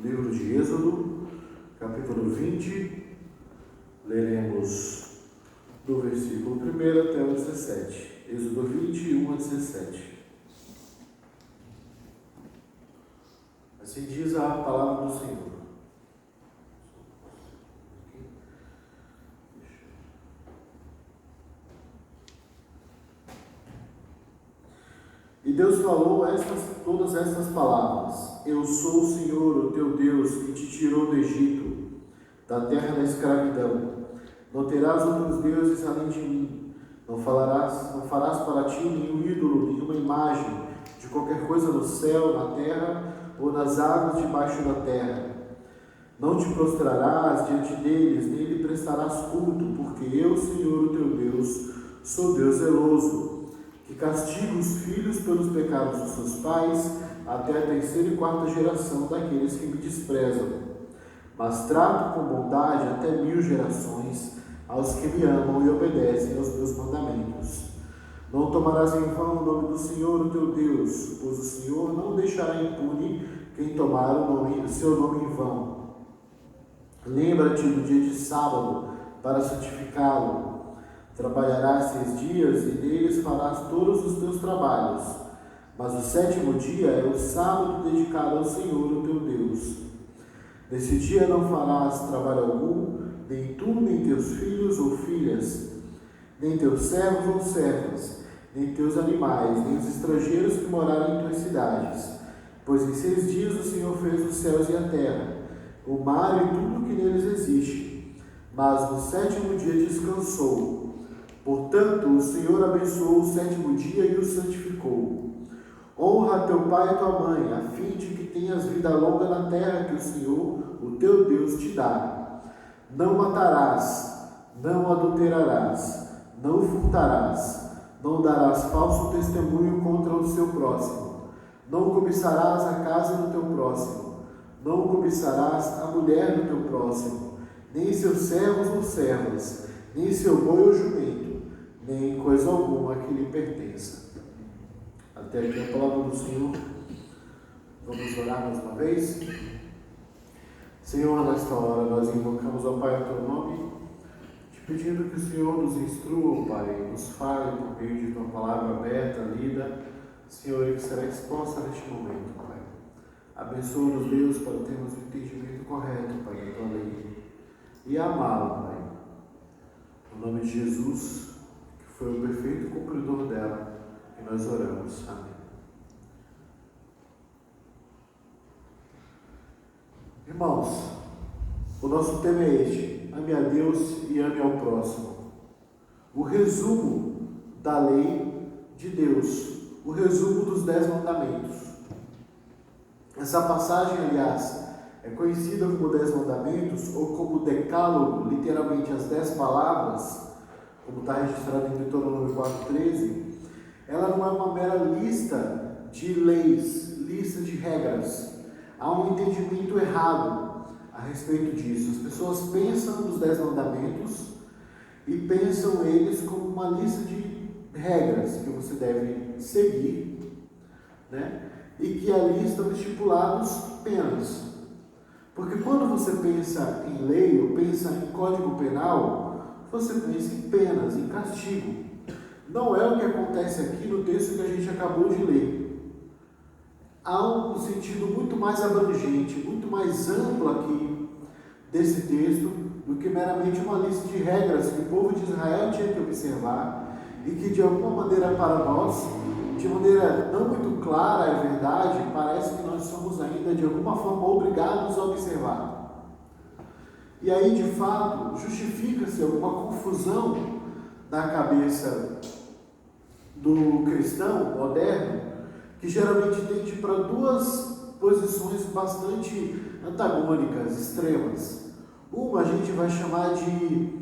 livro de Êxodo, capítulo 20, leremos do versículo 1 até o 17. Êxodo 20, 1 a 17. Assim diz a palavra do Senhor. E Deus falou todas estas palavras: Eu sou o Senhor, o teu Deus, que te tirou do Egito, da terra da escravidão. Não terás outros deuses além de mim. Não farás para ti nenhum ídolo, nenhuma imagem de qualquer coisa no céu, na terra ou nas águas debaixo da terra. Não te prostrarás diante deles, nem lhe prestarás culto, porque eu, Senhor, o teu Deus, sou Deus zeloso, que castiga os filhos pelos pecados dos seus pais, até a terceira e quarta geração daqueles que me desprezam. Mas trato com bondade até 1000 gerações aos que me amam e obedecem aos meus mandamentos. Não tomarás em vão o nome do Senhor, o teu Deus, pois o Senhor não deixará impune quem tomar o seu nome em vão. Lembra-te do dia de sábado para santificá-lo. Trabalharás 6 dias e neles farás todos os teus trabalhos. Mas o 7º dia é o sábado dedicado ao Senhor, o teu Deus. Nesse dia não farás trabalho algum, nem tu, nem teus filhos ou filhas, nem teus servos ou servas, nem teus animais, nem os estrangeiros que morarem em tuas cidades. Pois em 6 dias o Senhor fez os céus e a terra, o mar e tudo o que neles existe. Mas no 7º dia descansou. Portanto, o Senhor abençoou o 7º dia e o santificou. Honra teu pai e tua mãe, a fim de que tenhas vida longa na terra que o Senhor, o teu Deus, te dá. Não matarás, não adulterarás, não furtarás, não darás falso testemunho contra o seu próximo, não cobiçarás a casa do teu próximo, não cobiçarás a mulher do teu próximo, nem seus servos ou servas, nem seu boi ou jumento, nem coisa alguma que lhe pertença. Até aqui a palavra do Senhor. Vamos orar mais uma vez. Senhor, nesta hora nós invocamos, ó Pai, o teu nome, te pedindo que o Senhor nos instrua, ó Pai, nos fale por meio de tua palavra aberta, lida, Senhor, e que será exposta neste momento, Pai. Abençoa-nos, Deus, para termos o entendimento correto, Pai, da tua lei, e amá-lo, Pai. No nome de Jesus, que foi o perfeito cumpridor dela, que nós oramos. Amém. Irmãos, o nosso tema é este: ame a Deus e ame ao próximo. O resumo da lei de Deus, o resumo dos 10 mandamentos. Essa passagem, aliás, é conhecida como 10 mandamentos ou como decálogo, literalmente as 10 palavras, como está registrado em Deuteronômio 4,13. Ela não é uma mera lista de leis, lista de regras. Há um entendimento errado a respeito disso. As pessoas pensam nos 10 mandamentos e pensam eles como uma lista de regras que você deve seguir, né? E que ali estão estipulados penas. Porque quando você pensa em lei ou pensa em código penal, você pensa em penas, em castigo. Não é o que acontece aqui no texto que a gente acabou de ler. Há um sentido muito mais abrangente, muito mais amplo aqui desse texto do que meramente uma lista de regras que o povo de Israel tinha que observar e que de alguma maneira para nós, de maneira não muito clara, é verdade, parece que nós somos ainda de alguma forma obrigados a observar. E aí, de fato, justifica-se alguma confusão na cabeça do cristão moderno, que geralmente tende para 2 posições bastante antagônicas, extremas. Uma a gente vai chamar de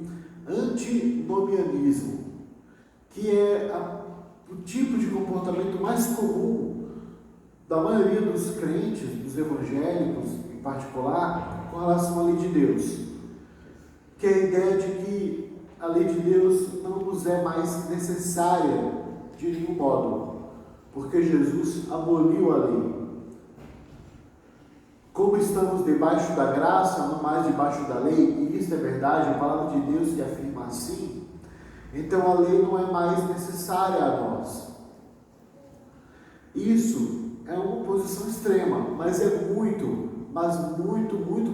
antinomianismo, que é o tipo de comportamento mais comum da maioria dos crentes, dos evangélicos em particular, com relação à lei de Deus, que é a ideia de que a lei de Deus não nos é mais necessária de nenhum modo, porque Jesus aboliu a lei. como estamos debaixo da graça, não mais debaixo da lei, e isso é verdade, a palavra de Deus que afirma assim, então a lei não é mais necessária a nós. Isso é uma posição extrema, mas é muito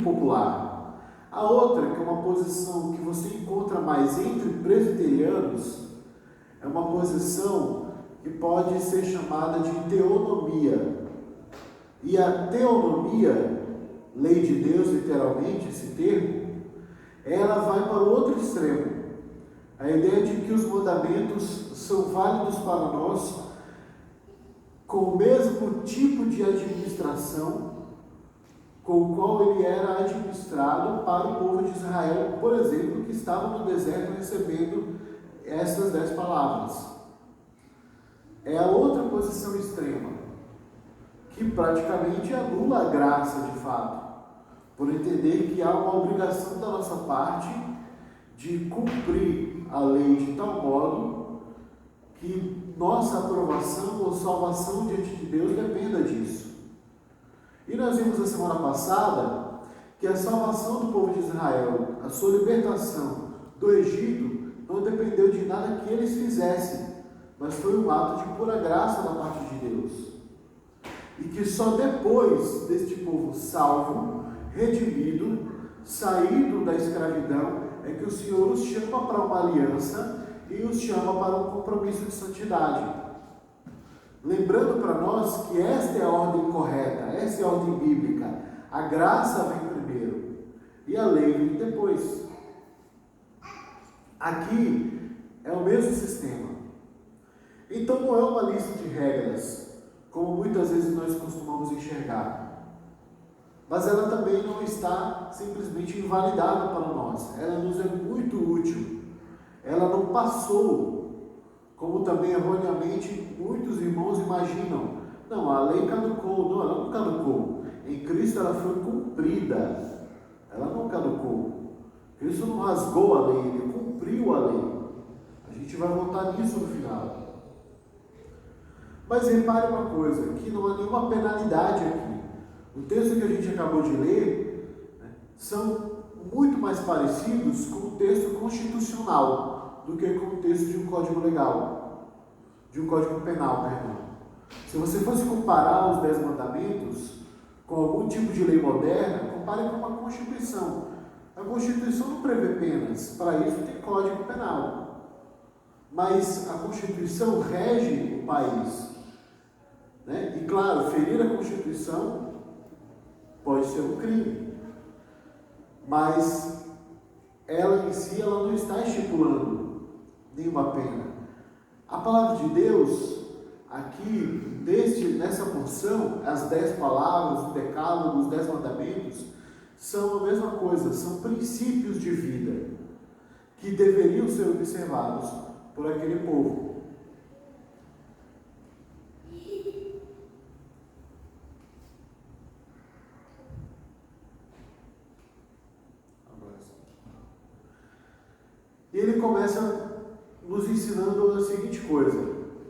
popular. A outra, que é uma posição que você encontra mais entre presbiterianos, é uma posição que pode ser chamada de teonomia. E a teonomia, lei de Deus, literalmente, esse termo, ela vai para o outro extremo. A ideia de que os mandamentos são válidos para nós com o mesmo tipo de administração com o qual ele era administrado para o povo de Israel, por exemplo, que estava no deserto recebendo essas 10 palavras. É a outra posição extrema, que praticamente anula a graça de fato, por entender que há uma obrigação da nossa parte de cumprir a lei de tal modo que nossa aprovação ou salvação diante de Deus dependa disso. E nós vimos na semana passada que a salvação do povo de Israel, a sua libertação do Egito, não dependeu de nada que eles fizessem, mas foi um ato de pura graça da parte de Deus. E que só depois deste povo salvo, redimido, saído da escravidão, é que o Senhor os chama para uma aliança e os chama para um compromisso de santidade. Lembrando para nós que esta é a ordem correta, esta é a ordem bíblica. A graça vem primeiro e a lei vem depois. Aqui é o mesmo sistema. Então não é uma lista de regras, como muitas vezes nós costumamos enxergar. Mas ela também não está simplesmente invalidada para nós. Ela nos é muito útil. Ela não passou, como também erroneamente muitos irmãos imaginam. Não, a lei caducou. Não, ela não caducou. Em Cristo ela foi cumprida. Ela não caducou. Cristo não rasgou a lei, ele cumpriu a lei. A gente vai voltar nisso no final. Mas repare uma coisa, que não há nenhuma penalidade aqui. O texto que a gente acabou de ler, são muito mais parecidos com o texto constitucional do que com o texto de um código legal, de um código penal, perdão. Se você fosse comparar os 10 mandamentos com algum tipo de lei moderna, compare com uma Constituição. A Constituição não prevê penas, para isso tem código penal. Mas a Constituição rege o país. E claro, ferir a Constituição pode ser um crime, mas ela em si ela não está estipulando nenhuma pena. A palavra de Deus, aqui, nessa porção, as 10 palavras, o decálogo, os 10 mandamentos, são a mesma coisa, são princípios de vida que deveriam ser observados por aquele povo. E ele começa nos ensinando a seguinte coisa: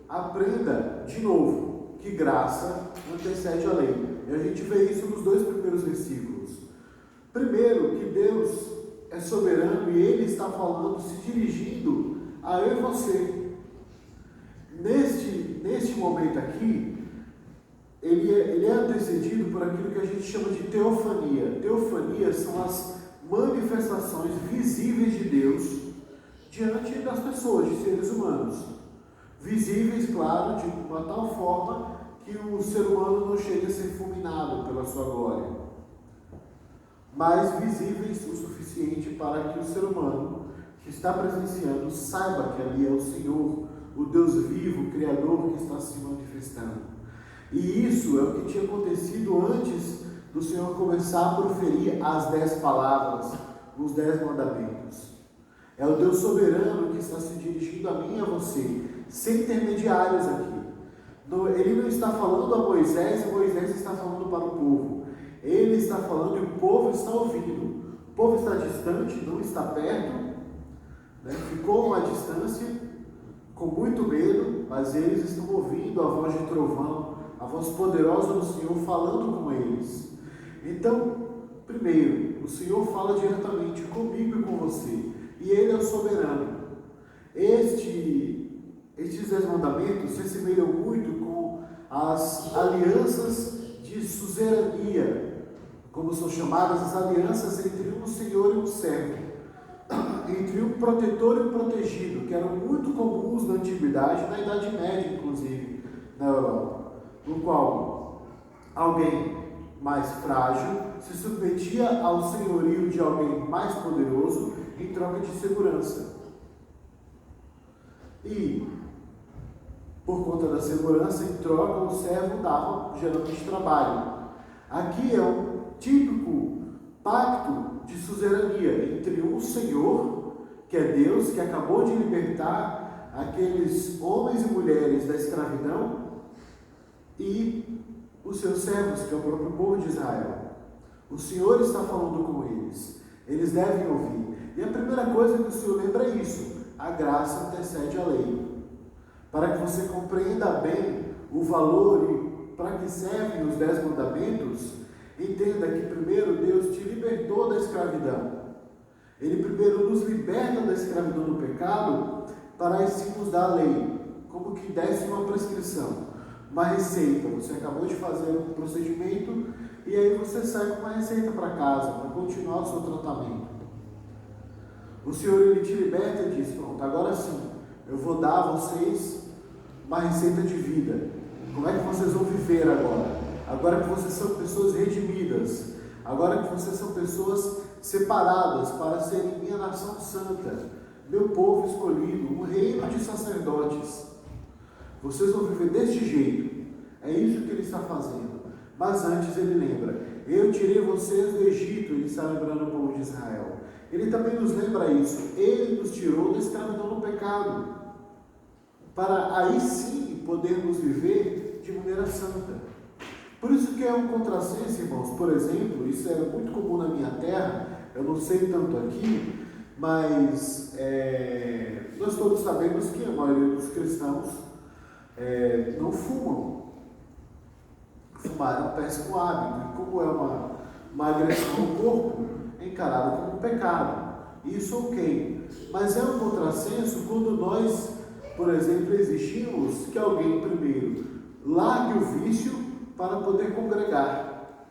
aprenda de novo que graça antecede a lei. E a gente vê isso nos 2 primeiros versículos. Primeiro, que Deus é soberano e Ele está falando, se dirigindo a eu e você. Neste momento aqui, ele é antecedido por aquilo que a gente chama de teofania. Teofania são as manifestações visíveis de Deus diante das pessoas, de seres humanos. Visíveis, claro, de uma tal forma que o ser humano não chegue a ser fulminado pela sua glória, mas visíveis o suficiente para que o ser humano que está presenciando saiba que ali é o Senhor, o Deus vivo, o Criador que está se manifestando. E isso é o que tinha acontecido antes do Senhor começar a proferir as 10 palavras, os 10 mandamentos. É o Deus soberano que está se dirigindo a mim e a você, sem intermediários aqui. Ele não está falando a Moisés e Moisés está falando para o povo. Ele está falando e o povo está ouvindo. O povo está distante, não está perto, ficou a uma distância, com muito medo, mas eles estão ouvindo a voz de trovão, a voz poderosa do Senhor falando com eles. Então, primeiro, o Senhor fala diretamente comigo e com você, e Ele é o soberano. Estes 10 mandamentos se assemelham muito com as alianças de suzerania, como são chamadas as alianças entre um senhor e um servo, entre um protetor e um protegido, que eram muito comuns na antiguidade, na Idade Média, inclusive, na Europa, no qual alguém mais frágil se submetia ao senhorio de alguém mais poderoso em troca de segurança. E, por conta da segurança, em troca, o servo dava geralmente trabalho. Aqui é um típico pacto de suzerania entre um senhor, que é Deus, que acabou de libertar aqueles homens e mulheres da escravidão, e os seus servos, que é o próprio povo de Israel. O Senhor está falando com eles, eles devem ouvir. E a primeira coisa que o Senhor lembra é isso: a graça antecede a lei. Para que você compreenda bem o valor e para que servem os 10 mandamentos, entenda que primeiro Deus te libertou da escravidão. Ele primeiro nos liberta da escravidão do pecado, para assim nos dar a lei, como que desse uma prescrição, uma receita. Você acabou de fazer um procedimento e aí você sai com uma receita para casa, para continuar o seu tratamento. O Senhor, Ele te liberta e diz: pronto, agora sim, eu vou dar a vocês uma receita de vida. Como é que vocês vão viver agora? Agora que vocês são pessoas redimidas, agora que vocês são pessoas separadas para serem minha nação santa, meu povo escolhido, um reino de sacerdotes. Vocês vão viver deste jeito. É isso que Ele está fazendo. Mas antes Ele lembra: eu tirei vocês do Egito. Ele está lembrando o povo de Israel. Ele também nos lembra isso: Ele nos tirou da escravidão do pecado, para aí sim podermos viver de maneira santa. Por isso que é um contrassenso, irmãos. Por exemplo, isso é muito comum na minha terra, eu não sei tanto aqui, mas nós todos sabemos que a maioria dos cristãos não fumam. Fumar é um péssimo hábito, e como é uma agressão ao corpo, é encarado como um pecado. Isso ok, mas é um contrassenso quando nós, por exemplo, exigimos que alguém primeiro largue o vício para poder congregar.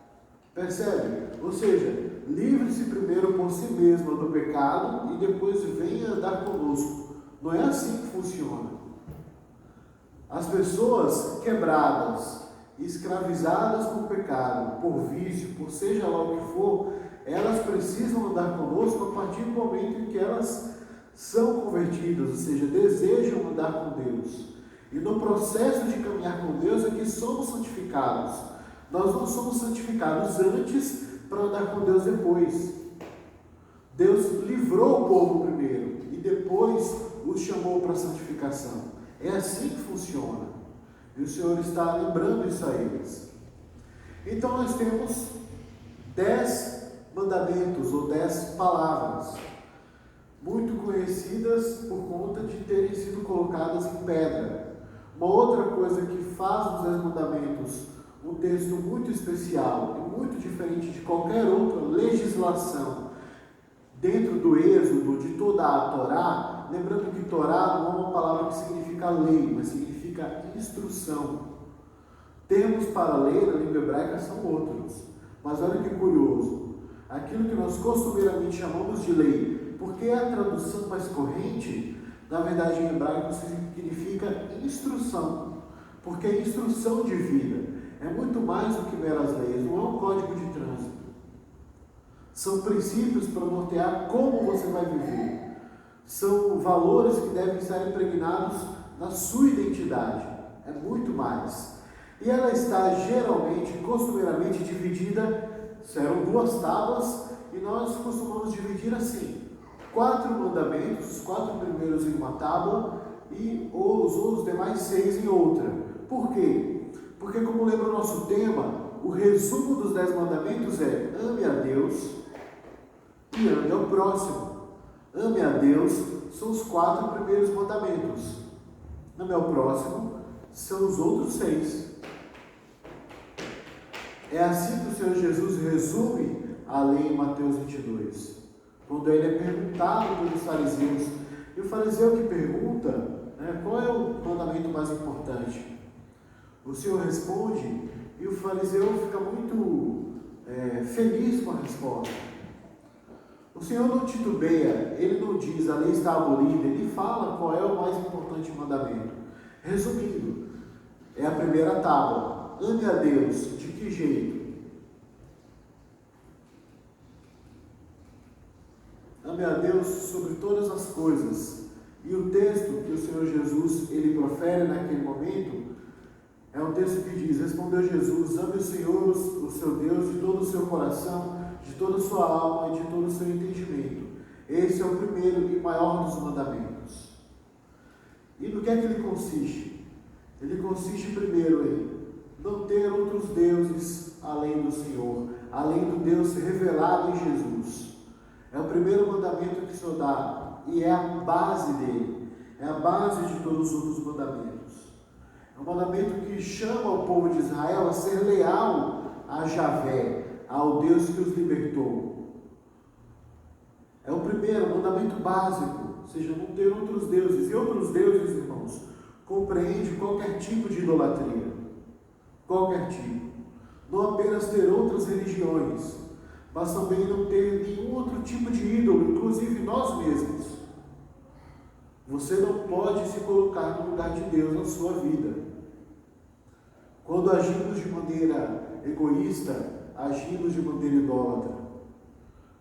Percebe? Ou seja, livre-se primeiro por si mesmo do pecado e depois venha andar conosco. Não é assim que funciona. As pessoas quebradas, escravizadas por pecado, por vício, por seja lá o que for, elas precisam andar conosco a partir do momento em que elas são convertidas, ou seja, desejam andar com Deus. E no processo de caminhar com Deus é que somos santificados. Nós não somos santificados antes para andar com Deus depois. Deus livrou o povo primeiro e depois os chamou para a santificação. É assim que funciona. E o Senhor está lembrando isso a eles. Então nós temos 10 mandamentos ou 10 palavras, muito conhecidas por conta de terem sido colocadas em pedra. Uma outra coisa que faz dos 10 mandamentos um texto muito especial e muito diferente de qualquer outra legislação dentro do êxodo de toda a Torá, lembrando que Torá não é uma palavra que significa lei, mas significa instrução. Termos para lei na língua hebraica são outros, mas olha que curioso, aquilo que nós costumeiramente chamamos de lei, porque é a tradução mais corrente, na verdade em hebraico significa instrução, porque é instrução de vida, é muito mais do que meras leis, não é um código de trânsito. São princípios para nortear como você vai viver. São valores que devem estar impregnados na sua identidade. É muito mais. E ela está geralmente, costumeiramente dividida, serão 2 tábuas, e nós costumamos dividir assim: 4 mandamentos, os 4 primeiros em uma tábua e os demais 6 em outra. Por quê? Porque, como lembra o nosso tema, o resumo dos 10 mandamentos é: ame a Deus e ame ao próximo. Ame a Deus são os 4 primeiros mandamentos. Ame ao próximo são os outros 6. É assim que o Senhor Jesus resume a lei em Mateus 22, quando ele é perguntado pelos fariseus. E o fariseu que pergunta, né, qual é o mandamento mais importante? O Senhor responde e o fariseu fica muito feliz com a resposta. O Senhor não titubeia, ele não diz a lei está abolida, ele fala qual é o mais importante mandamento. Resumindo, é a primeira tábua: ame a Deus. De que jeito? Ame a Deus sobre todas as coisas. E o texto que o Senhor Jesus ele profere naquele momento é um texto que diz: respondeu Jesus, ame o Senhor, o seu Deus, de todo o seu coração, de toda a sua alma e de todo o seu entendimento. Esse é o primeiro e maior dos mandamentos. E no que é que ele consiste? Ele consiste primeiro em não ter outros deuses além do Senhor, além do Deus revelado em Jesus. É o primeiro mandamento que o Senhor dá e é a base dele, é a base de todos os outros mandamentos. É um mandamento que chama o povo de Israel a ser leal a Javé, ao Deus que os libertou. É o primeiro mandamento básico, ou seja, não ter outros deuses. E outros deuses, irmãos, compreende qualquer tipo de idolatria. Qualquer tipo. Não apenas ter outras religiões, mas também não ter nenhum outro tipo de ídolo, inclusive nós mesmos. Você não pode se colocar no lugar de Deus na sua vida. Quando agimos de maneira egoísta, agimos de maneira idólatra.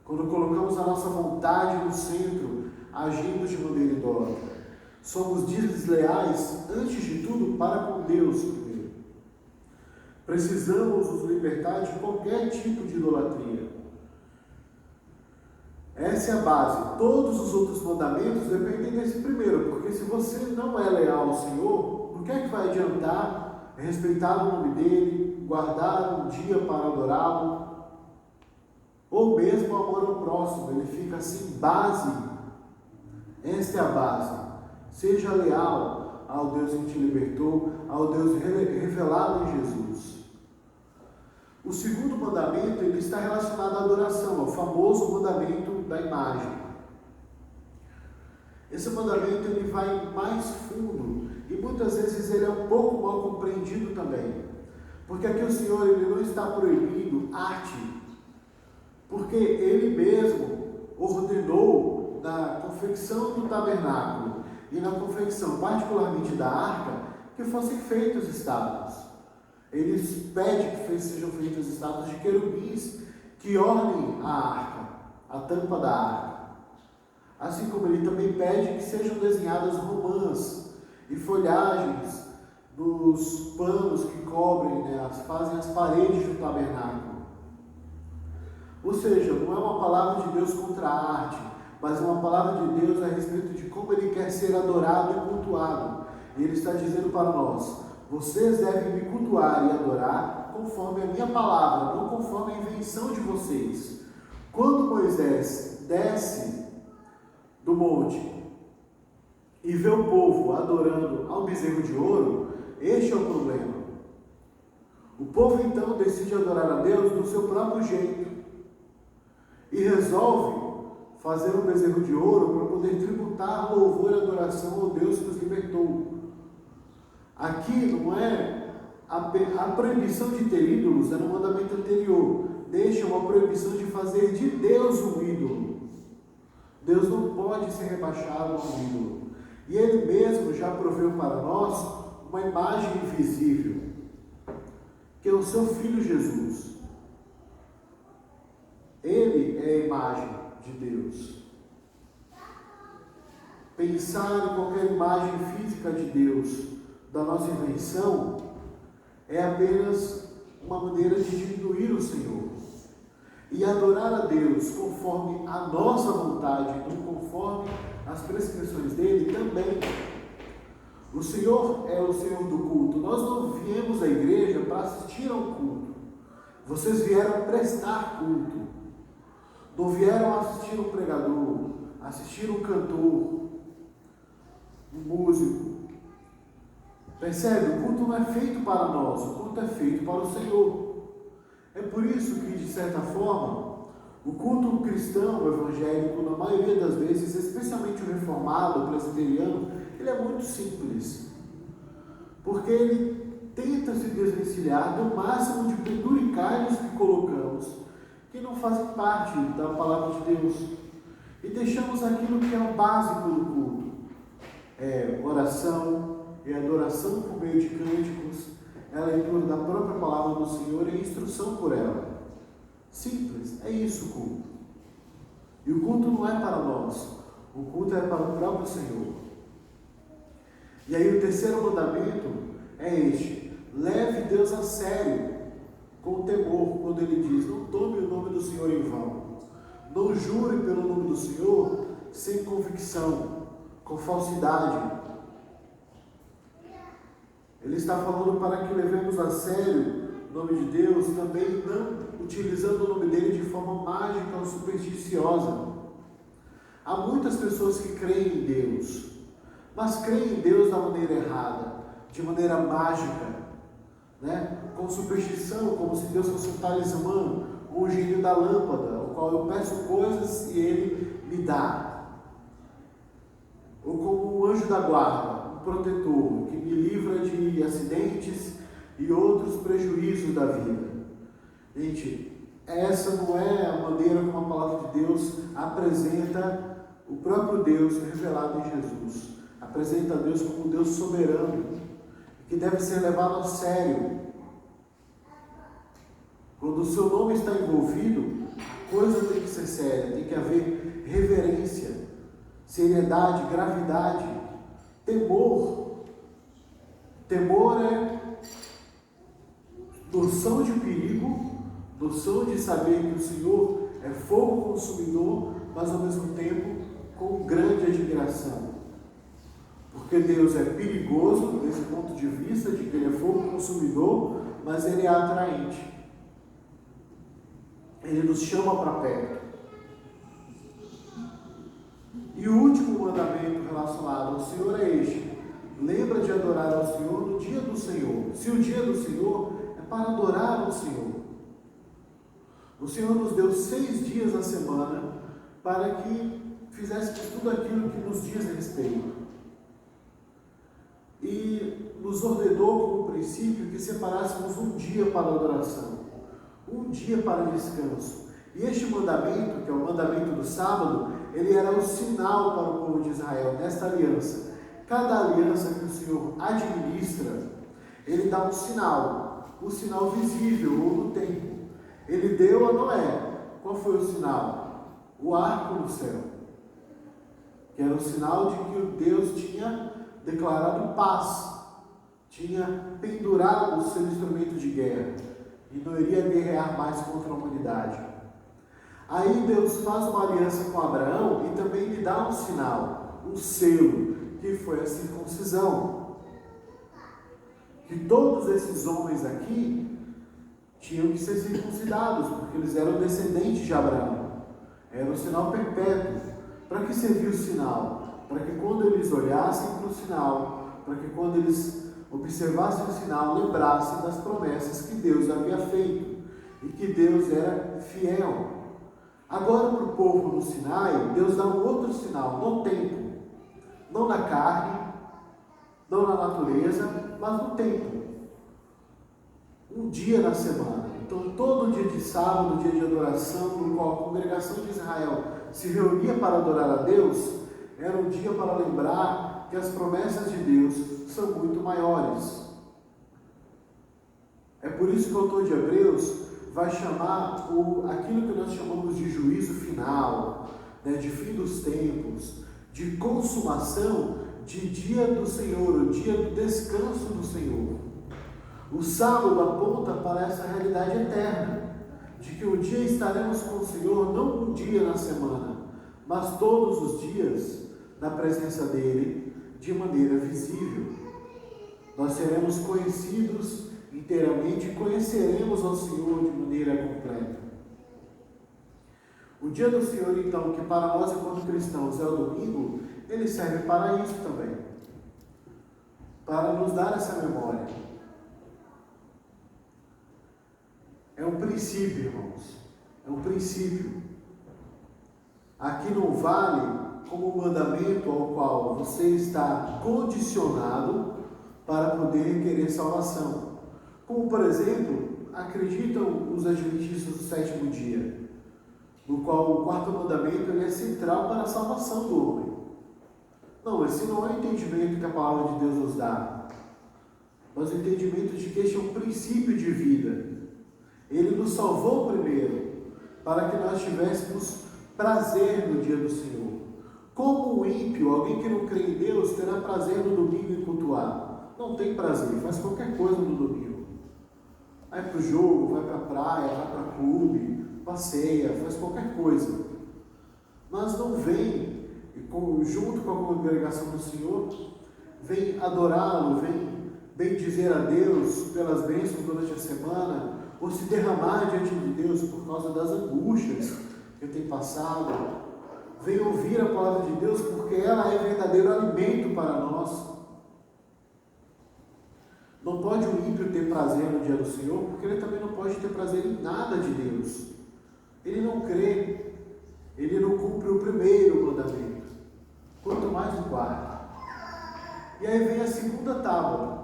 Quando colocamos a nossa vontade no centro, agimos de maneira idólatra. Somos desleais, antes de tudo, para com Deus primeiro. Precisamos nos libertar de qualquer tipo de idolatria. Essa é a base. Todos os outros mandamentos dependem desse primeiro, porque se você não é leal ao Senhor, o que é que vai adiantar respeitar o nome dele, guardar um dia para adorá-lo, ou mesmo amor ao próximo? Ele fica assim, base. Esta é a base. Seja leal ao Deus que te libertou, ao Deus revelado em Jesus. O segundo mandamento, ele está relacionado à adoração, ao famoso mandamento da imagem. Esse mandamento, ele vai mais fundo e muitas vezes ele é um pouco mal compreendido também. Porque aqui o Senhor, ele não está proibindo arte, porque ele mesmo ordenou na confecção do tabernáculo e na confecção particularmente da arca que fossem feitos estátuas. Ele pede que sejam feitas estátuas de querubins que ornem a arca, a tampa da arca. Assim como ele também pede que sejam desenhadas romãs e folhagens nos panos que cobrem, fazem as paredes do tabernáculo. Ou seja, não é uma palavra de Deus contra a arte, mas é uma palavra de Deus a respeito de como ele quer ser adorado e cultuado. E ele está dizendo para nós: vocês devem me cultuar e adorar conforme a minha palavra, não conforme a invenção de vocês. Quando Moisés desce do monte e vê o povo adorando ao bezerro de ouro, este é o problema. O povo então decide adorar a Deus do seu próprio jeito e resolve fazer um bezerro de ouro para poder tributar louvor e adoração ao Deus que os libertou. Aqui não é a proibição de ter ídolos, é no mandamento anterior. Deixa uma proibição de fazer de Deus um ídolo. Deus não pode ser rebaixado a um ídolo. E ele mesmo já proveu para nós uma imagem invisível, que é o seu Filho Jesus. Ele é a imagem de Deus. Pensar em qualquer imagem física de Deus da nossa invenção é apenas uma maneira de diminuir o Senhor. E adorar a Deus conforme a nossa vontade, não conforme as prescrições dele também. O Senhor é o Senhor do culto. Nós não viemos à igreja para assistir a um culto. Vocês vieram prestar culto. Não vieram assistir um pregador, assistir um cantor, um músico. Percebe? O culto não é feito para nós, o culto é feito para o Senhor. É por isso que, de certa forma, o culto cristão, o evangélico, na maioria das vezes, especialmente o reformado, o presbiteriano, ele é muito simples. Porque ele tenta se desvencilhar do máximo de penduricalhos que colocamos, que não fazem parte da palavra de Deus. E deixamos aquilo que é o básico do culto. É oração, é adoração por meio de cânticos, é a leitura da própria palavra do Senhor e a instrução por ela. Simples, é isso o culto. E o culto não é para nós, o culto é para o próprio Senhor. E aí o terceiro mandamento é este: leve Deus a sério, com temor, quando ele diz: não tome o nome do Senhor em vão, não jure pelo nome do Senhor sem convicção, com falsidade. Ele está falando para que levemos a sério o nome de Deus, também não utilizando o nome dele de forma mágica ou supersticiosa. Há muitas pessoas que creem em Deus, mas creem em Deus da maneira errada, de maneira mágica, com superstição, como se Deus fosse um talismã, ou um gênio da lâmpada, ao qual eu peço coisas e ele me dá. Ou como um anjo da guarda, um protetor, que me livra de acidentes e outros prejuízos da vida. Gente, essa não é a maneira como a palavra de Deus apresenta o próprio Deus revelado em Jesus. Apresenta a Deus como um Deus soberano, que deve ser levado a sério. Quando o seu nome está envolvido, a coisa tem que ser séria, tem que haver reverência, seriedade, gravidade, temor. Temor é noção de perigo, noção de saber que o Senhor é fogo consumidor, mas ao mesmo tempo com grande admiração. Porque Deus é perigoso desse ponto de vista, de que ele é fogo consumidor, mas ele é atraente. Ele nos chama para perto. E o último mandamento relacionado ao Senhor é este: lembra de adorar ao Senhor no dia do Senhor. Se o dia do Senhor é para adorar ao Senhor. O Senhor nos deu 6 dias na semana para que fizéssemos tudo aquilo que nos diz respeito. E nos ordenou como princípio que separássemos um dia para adoração, um dia para descanso. E este mandamento, que é o mandamento do sábado, ele era um sinal para o povo de Israel, nesta aliança. Cada aliança que o Senhor administra, ele dá um sinal visível ou no tempo. Ele deu a Noé. Qual foi o sinal? O arco no céu, que era o sinal de que Deus tinha declarado paz, tinha pendurado o seu instrumento de guerra e não iria guerrear mais contra a humanidade. Aí Deus faz uma aliança com Abraão e também lhe dá um sinal, um selo, que foi a circuncisão. Que todos esses homens aqui tinham que ser circuncidados, porque eles eram descendentes de Abraão. Era um sinal perpétuo. Para que servia o sinal? Para que quando eles olhassem para o sinal, para que quando eles observassem o sinal, lembrassem das promessas que Deus havia feito e que Deus era fiel. Agora, para o povo no Sinai, Deus dá um outro sinal, no tempo, não na carne, não na natureza, mas no tempo. Um dia na semana. Então, todo dia de sábado, dia de adoração, no qual a congregação de Israel se reunia para adorar a Deus, era um dia para lembrar que as promessas de Deus são muito maiores. É por isso que o autor de Hebreus vai chamar aquilo que nós chamamos de juízo final, de fim dos tempos, de consumação, de dia do Senhor, o dia do descanso do Senhor. O sábado aponta para essa realidade eterna, de que um dia estaremos com o Senhor, não um dia na semana, mas todos os dias na presença dEle, de maneira visível. Nós seremos conhecidos inteiramente e conheceremos ao Senhor de maneira completa. O dia do Senhor, então, que para nós enquanto cristãos é o domingo, ele serve para isso também, para nos dar essa memória. É um princípio, irmãos. É um princípio. Aqui não vale como mandamento ao qual você está condicionado para poder querer salvação. Como, por exemplo, acreditam os adventistas do sétimo dia, no qual o quarto mandamento ele é central para a salvação do homem. Não, esse não é o entendimento que a palavra de Deus nos dá, mas o entendimento de que este é um princípio de vida. Ele nos salvou primeiro, para que nós tivéssemos prazer no dia do Senhor. Como o ímpio, alguém que não crê em Deus, terá prazer no domingo em cultuar? Não tem prazer, faz qualquer coisa no domingo. Vai para o jogo, vai para a praia, vai para o clube, passeia, faz qualquer coisa. Mas não vem, junto com a congregação do Senhor, vem adorá-lo, vem bendizer a Deus pelas bênçãos durante a semana, ou se derramar diante de Deus por causa das angústias que tem passado. Vem ouvir a palavra de Deus porque ela é verdadeiro alimento para nós. Não pode o ímpio ter prazer no dia do Senhor, porque ele também não pode ter prazer em nada de Deus. Ele não crê, ele não cumpre o primeiro mandamento, quanto mais o quarto. E aí vem a segunda tábua,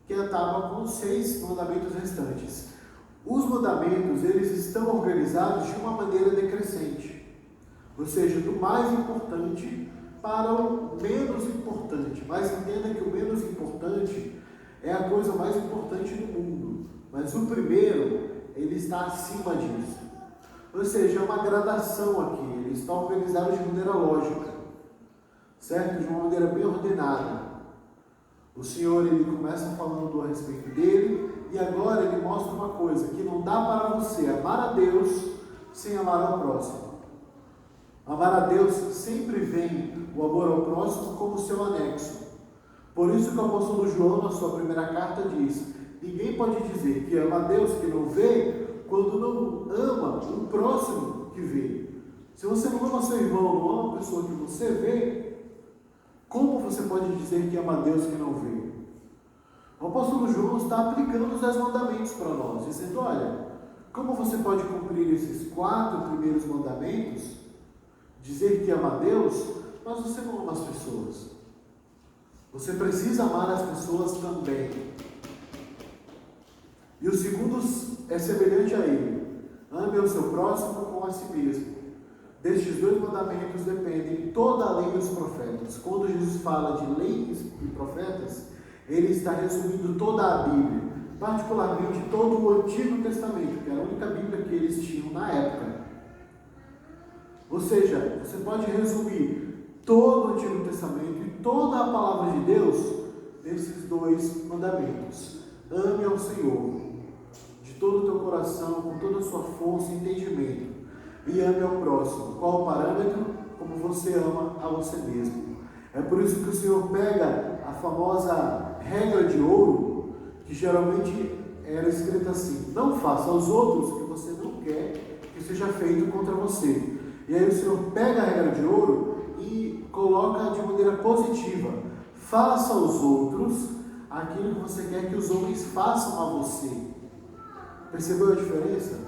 que é a tábua com os 6 mandamentos restantes. Os mandamentos, eles estão organizados de uma maneira decrescente, ou seja, do mais importante para o menos importante. Mas entenda que o menos importante é a coisa mais importante do mundo, mas o primeiro, ele está acima disso. Ou seja, é uma gradação aqui, ele está organizado de maneira lógica, certo? De uma maneira bem ordenada. O Senhor, ele começa falando a respeito dele, e agora ele mostra uma coisa, que não dá para você amar a Deus sem amar ao próximo. Amar a Deus sempre vem o amor ao próximo como seu anexo. Por isso que o apóstolo João, na sua primeira carta, diz: ninguém pode dizer que ama a Deus que não vê, quando não ama o próximo que vê. Se você não ama seu irmão, não ama a pessoa que você vê, como você pode dizer que ama a Deus que não vê? O apóstolo João está aplicando os 10 mandamentos para nós, dizendo: olha, como você pode cumprir esses 4 primeiros mandamentos, dizer que ama a Deus, mas você não ama as pessoas? Você precisa amar as pessoas também. E o segundo é semelhante a ele: ame o seu próximo como a si mesmo. Destes 2 mandamentos dependem toda a lei e os profetas. Quando Jesus fala de lei e profetas, ele está resumindo toda a Bíblia, particularmente todo o Antigo Testamento, que era a única Bíblia que eles tinham na época. Ou seja, você pode resumir todo o Antigo Testamento e toda a palavra de Deus nesses 2 mandamentos. Ame ao Senhor de todo o teu coração, com toda a sua força e entendimento, e ame ao próximo. Qual o parâmetro? Como você ama a você mesmo. É por isso que o Senhor pega a famosa regra de ouro, que geralmente era escrita assim: não faça aos outros o que você não quer que seja feito contra você. E aí o Senhor pega a regra de ouro e coloca de maneira positiva: faça aos outros aquilo que você quer que os homens façam a você. Percebeu a diferença?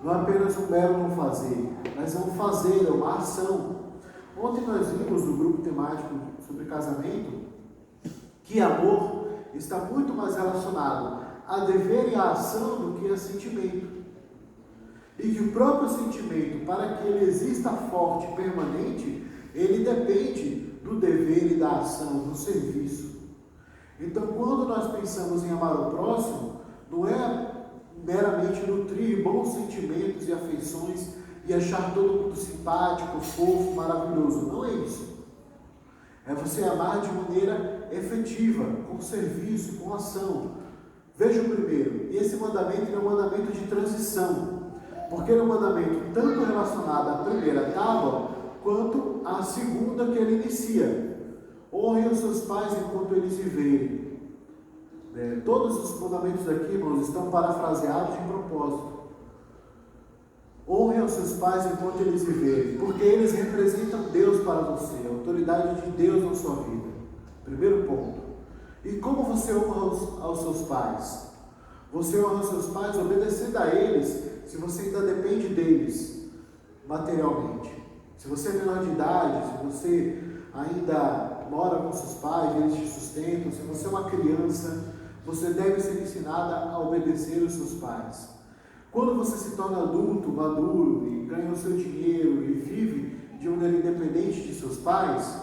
Não é apenas um mero não fazer, mas é um fazer, é uma ação. Ontem nós vimos no grupo temático sobre casamento que amor está muito mais relacionado a dever e a ação do que a sentimento. E que o próprio sentimento, para que ele exista forte e permanente, ele depende do dever e da ação, do serviço. Então, quando nós pensamos em amar o próximo, não é meramente nutrir bons sentimentos e afeições e achar todo mundo simpático, fofo, maravilhoso. Não é isso. É você amar de maneira efetiva, com serviço, com ação. Veja o primeiro. Esse mandamento é um mandamento de transição, porque ele é um mandamento tanto relacionado à primeira tábua, quanto à segunda que ele inicia. Honre os seus pais enquanto eles viverem. Todos os mandamentos aqui, irmãos, estão parafraseados de propósito. Honre os seus pais enquanto eles viverem, porque eles representam Deus para você, a autoridade de Deus na sua vida. Primeiro ponto. E como você honra aos seus pais? Você honra seus pais obedecendo a eles, se você ainda depende deles materialmente. Se você é menor de idade, se você ainda mora com seus pais, eles te sustentam, se você é uma criança, você deve ser ensinada a obedecer os seus pais. Quando você se torna adulto, maduro, e ganha o seu dinheiro e vive de maneira independente de seus pais,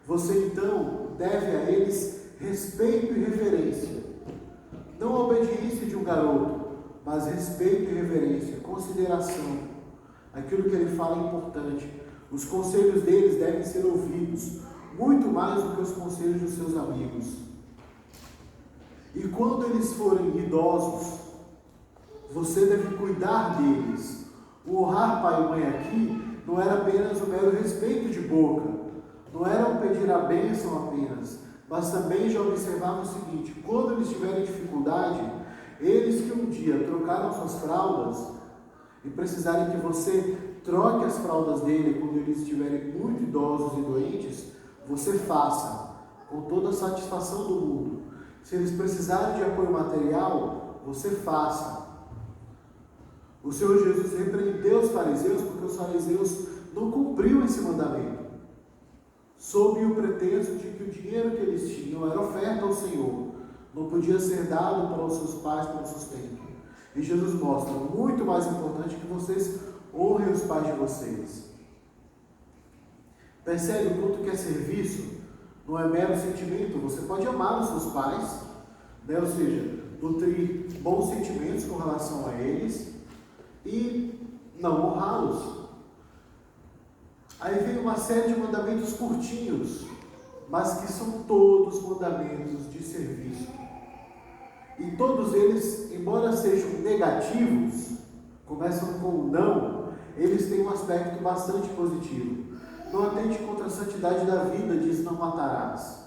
você então deve a eles respeito e reverência. Não a obediência de um garoto, mas respeito e reverência, consideração. Aquilo que ele fala é importante. Os conselhos deles devem ser ouvidos, muito mais do que os conselhos dos seus amigos. E quando eles forem idosos, você deve cuidar deles. O honrar pai e mãe aqui não era apenas um mero respeito de boca, não era um pedir a bênção apenas, mas também já observava o seguinte: quando eles tiverem dificuldade, eles que um dia trocaram suas fraldas e precisarem que você troque as fraldas dele quando eles estiverem muito idosos e doentes, você faça, com toda a satisfação do mundo. Se eles precisarem de apoio material, você faça. O Senhor Jesus repreendeu os fariseus porque os fariseus não cumpriam esse mandamento, sob o pretexto de que o dinheiro que eles tinham era oferta ao Senhor, não podia ser dado para os seus pais para o sustento. E Jesus mostra: muito mais importante que vocês honrem os pais de vocês. Percebe o quanto que é serviço? Não é mero sentimento. Você pode amar os seus pais, né? Ou seja, nutrir bons sentimentos com relação a eles e não honrá-los. Aí vem uma série de mandamentos curtinhos, mas que são todos mandamentos de serviço. E todos eles, embora sejam negativos, começam com não, eles têm um aspecto bastante positivo. Não atente contra a santidade da vida, diz: não matarás.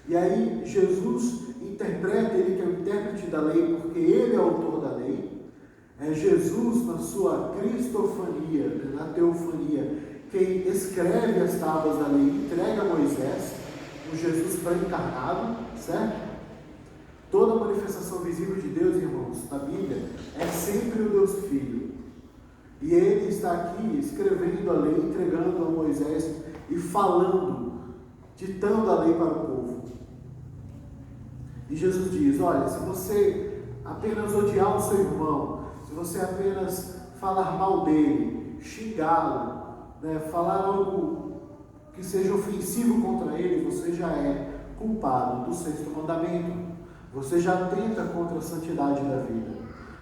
E aí Jesus interpreta, ele que é o intérprete da lei, porque ele é o autor da lei. É Jesus, na sua cristofania, na teofania, quem escreve as tábuas da lei, entrega a Moisés, o Jesus pré-encarnado, certo? Toda manifestação visível de Deus, irmãos, na Bíblia, é sempre o Deus Filho. E ele está aqui escrevendo a lei, entregando a Moisés e falando, ditando a lei para o povo. E Jesus diz: olha, se você apenas odiar o seu irmão, se você apenas falar mal dele, xingá-lo, né, falar algo que seja ofensivo contra ele, você já é culpado do sexto mandamento. Você já atenta contra a santidade da vida.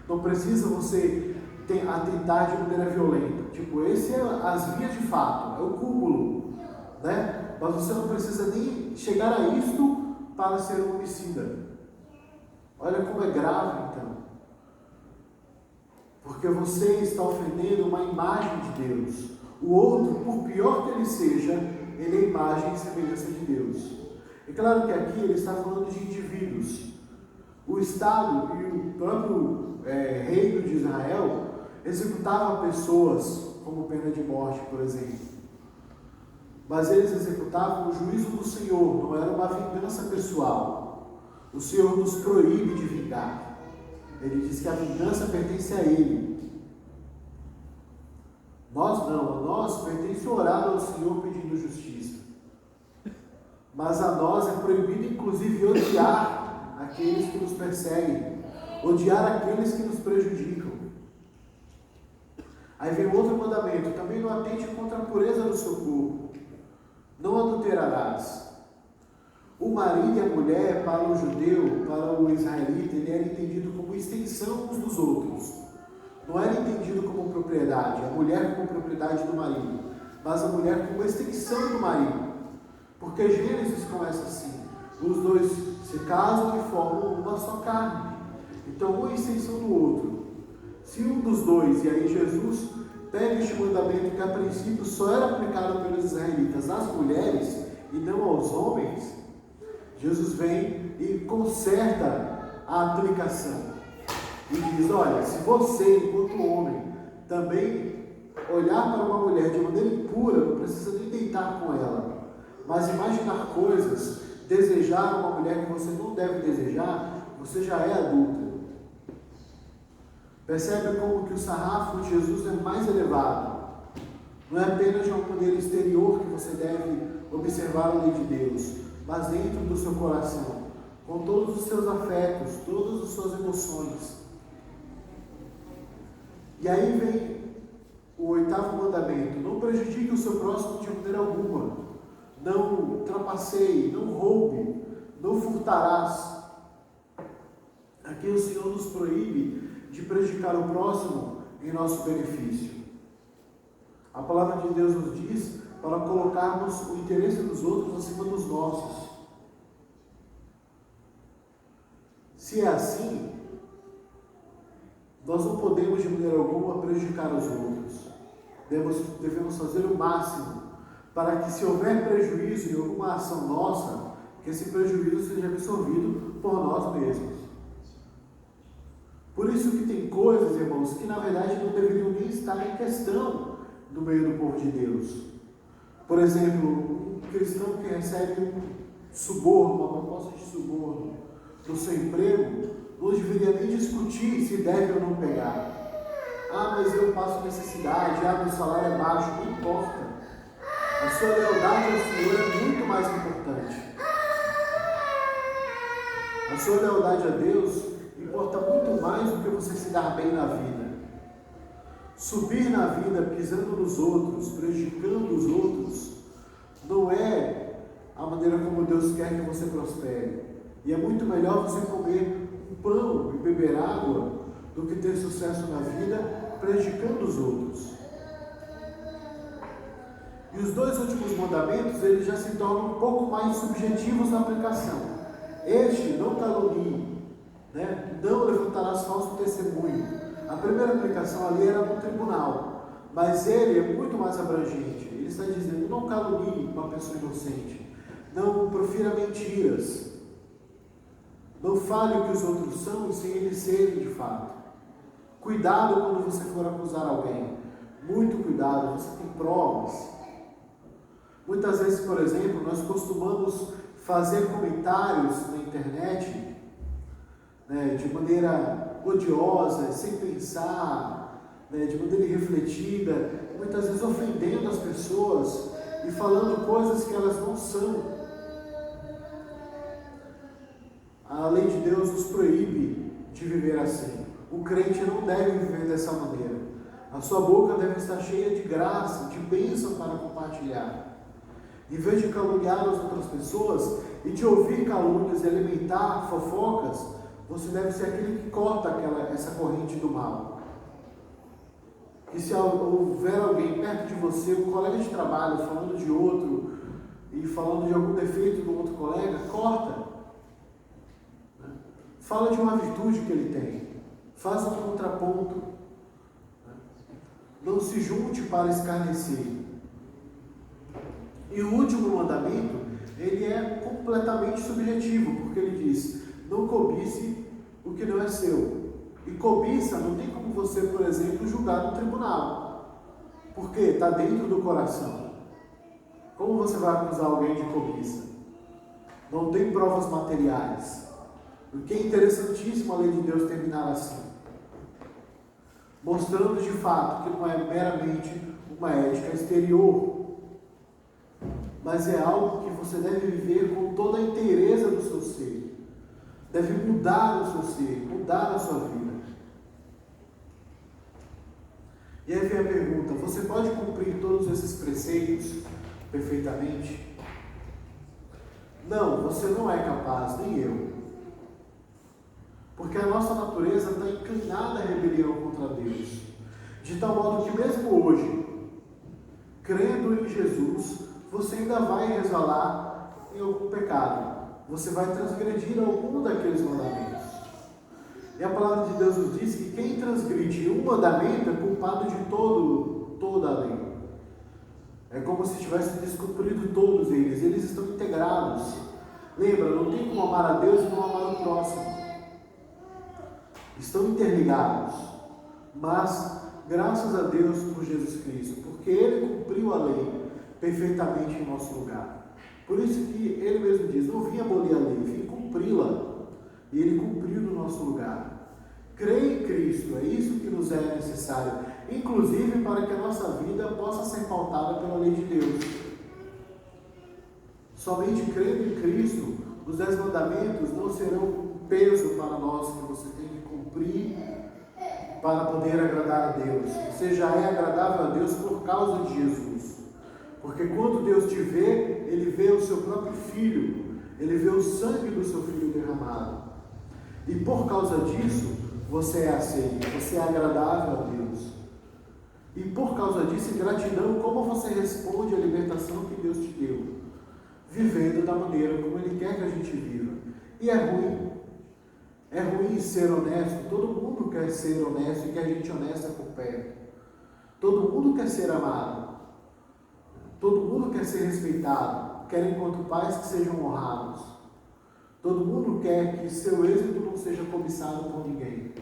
Não precisa você atentar de maneira violenta. Tipo, esse é as vias de fato, é o cúmulo, né? Mas você não precisa nem chegar a isto para ser um homicida. Olha como é grave, então. Porque você está ofendendo uma imagem de Deus. O outro, por pior que ele seja, ele é imagem e semelhança de Deus. É claro que aqui ele está falando de indivíduos. O Estado e o próprio reino de Israel executava pessoas como pena de morte, por exemplo. Mas eles executavam o juízo do Senhor, não era uma vingança pessoal. O Senhor nos proíbe de vingar. Ele diz que a vingança pertence a Ele. Nós não, a nós pertence orar ao Senhor pedindo justiça. Mas a nós é proibido inclusive odiar aqueles que nos perseguem, odiar aqueles que nos prejudicam. Aí vem outro mandamento: também não atente contra a pureza do seu corpo, não adulterarás. O marido e a mulher, para o judeu, para o israelita, ele era entendido como extensão uns dos outros. Não era entendido como propriedade, a mulher como propriedade do marido, mas a mulher como extensão do marido. Porque Gênesis começa assim: os dois se casam e formam uma só carne. Então, uma é extensão do outro. Se um dos dois, e aí Jesus pega este mandamento que a princípio só era aplicado pelos israelitas às mulheres e não aos homens, Jesus vem e conserta a aplicação. E diz: olha, se você, enquanto homem, também olhar para uma mulher de maneira impura, não precisa nem deitar com ela, mas imaginar coisas, desejar uma mulher que você não deve desejar, você já é adúltero. Percebe como que o sarrafo de Jesus é mais elevado. Não é apenas de uma maneira exterior que você deve observar a lei de Deus, mas dentro do seu coração, com todos os seus afetos, todas as suas emoções. E aí vem o 8º mandamento: não prejudique o seu próximo de maneira alguma, não trapaceie, não roube, não furtarás. Aqui o Senhor nos proíbe de prejudicar o próximo em nosso benefício. A palavra de Deus nos diz para colocarmos o interesse dos outros acima dos nossos. Se é assim, nós não podemos de maneira alguma prejudicar os outros. Devemos fazer o máximo para que, se houver prejuízo em alguma ação nossa, que esse prejuízo seja absorvido por nós mesmos. Por isso que tem coisas, irmãos, que na verdade não deveriam nem estar em questão no meio do povo de Deus. Por exemplo, um cristão que recebe um suborno, uma proposta de suborno no seu emprego, não deveria nem discutir se deve ou não pegar. Ah, mas eu passo necessidade, meu salário é baixo, não importa. A sua lealdade ao Senhor é muito mais importante. A sua lealdade a Deus importa muito mais do que você se dar bem na vida. Subir na vida pisando nos outros, prejudicando os outros, não é a maneira como Deus quer que você prospere. E é muito melhor você comer um pão e beber água do que ter sucesso na vida prejudicando os outros. E os 2 últimos mandamentos, eles já se tornam um pouco mais subjetivos na aplicação. Este: não calunie, não levantarás falso testemunho. A primeira aplicação ali era no tribunal, mas ele é muito mais abrangente. Ele está dizendo: não calunie uma pessoa inocente, não profira mentiras, não fale o que os outros são sem eles serem de fato. Cuidado quando você for acusar alguém, muito cuidado, você tem provas. Muitas vezes, por exemplo, nós costumamos fazer comentários na internet, de maneira odiosa, sem pensar, de maneira irrefletida, muitas vezes ofendendo as pessoas e falando coisas que elas não são. A lei de Deus nos proíbe de viver assim. O crente não deve viver dessa maneira. A sua boca deve estar cheia de graça, de bênção para compartilhar. Em vez de caluniar as outras pessoas e de ouvir calúnias e alimentar fofocas, você deve ser aquele que corta essa corrente do mal. E se houver alguém perto de você, um colega de trabalho, falando de outro e falando de algum defeito do outro colega, corta. Fala de uma virtude que ele tem. Faz um contraponto. Não se junte para escarnecer. E o último mandamento, ele é completamente subjetivo, porque ele diz: não cobice o que não é seu. E cobiça não tem como você, por exemplo, julgar no tribunal, porque está dentro do coração. Como você vai acusar alguém de cobiça? Não tem provas materiais. O que é interessantíssimo a lei de Deus terminar assim, mostrando de fato que não é meramente uma ética exterior, mas é algo que você deve viver com toda a inteireza do seu ser. Deve mudar o seu ser, mudar a sua vida. E aí vem a pergunta: você pode cumprir todos esses preceitos perfeitamente? Não, você não é capaz, nem eu. Porque a nossa natureza está inclinada à rebelião contra Deus. De tal modo que mesmo hoje, crendo em Jesus, você ainda vai resvalar em algum pecado. Você vai transgredir algum daqueles mandamentos. E a palavra de Deus nos diz que quem transgride um mandamento é culpado de toda a lei. É como se tivesse descumprido todos eles. Eles estão integrados. Lembra, não tem como amar a Deus e não amar o próximo. Estão interligados. Mas, graças a Deus por Jesus Cristo, porque Ele cumpriu a lei perfeitamente em nosso lugar. Por isso que Ele mesmo diz: não vim abolir a lei, vim cumpri-la. E Ele cumpriu no nosso lugar. Crer em Cristo, é isso que nos é necessário, inclusive para que a nossa vida possa ser pautada pela lei de Deus. Somente crendo em Cristo, os 10 mandamentos não serão um peso para nós que você tem que cumprir para poder agradar a Deus. Você já é agradável a Deus por causa de Jesus. Porque quando Deus te vê, Ele vê o seu próprio Filho, Ele vê o sangue do seu Filho derramado. E por causa disso, você é aceito, você é agradável a Deus. E por causa disso, em gratidão, como você responde à libertação que Deus te deu? Vivendo da maneira como Ele quer que a gente viva. E é ruim. É ruim ser honesto. Todo mundo quer ser honesto e quer gente honesta por perto. Todo mundo quer ser amado. Todo mundo quer ser respeitado. Quer enquanto pais que sejam honrados. Todo mundo quer que seu êxito não seja cobiçado por ninguém.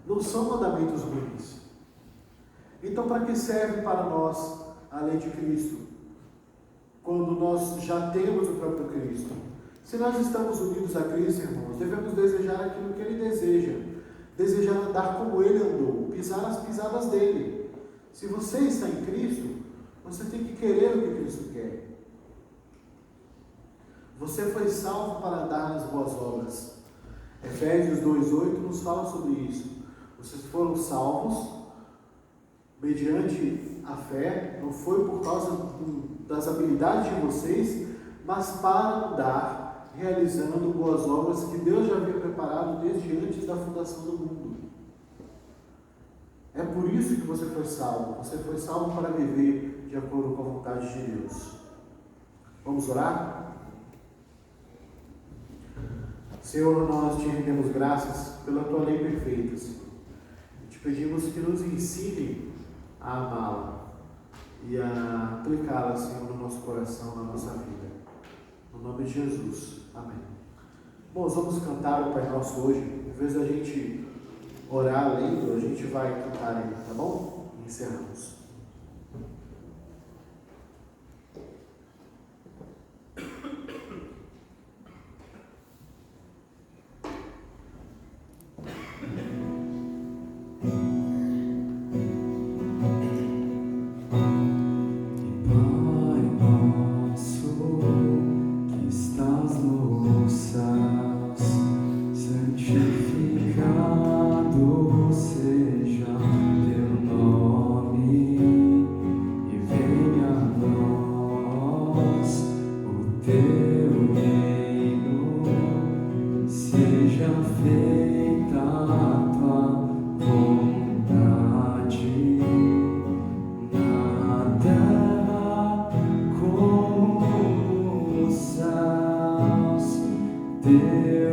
Não são mandamentos ruins. Então, para que serve para nós a lei de Cristo? Quando nós já temos o próprio Cristo. Se nós estamos unidos a Cristo, irmãos, devemos desejar aquilo que Ele deseja. Desejar andar como Ele andou, pisar as pisadas dEle. Se você está em Cristo, você tem que querer o que Cristo quer. Você foi salvo para andar nas boas obras. Efésios 2,8 nos fala sobre isso. Vocês foram salvos mediante a fé, não foi por causa das habilidades de vocês, mas para andar realizando boas obras que Deus já havia preparado desde antes da fundação do mundo. É por isso que você foi salvo. Você foi salvo para viver de acordo com a vontade de Deus. Vamos orar? Senhor, nós te rendemos graças pela tua lei perfeita, Senhor. Te pedimos que nos ensine a amá-la e a aplicá-la, Senhor, no nosso coração, na nossa vida. No nome de Jesus. Amém. Bom, vamos cantar o Pai Nosso hoje. Em vez da gente orar lendo, a gente vai cantar ele, tá bom? E encerramos. Deus.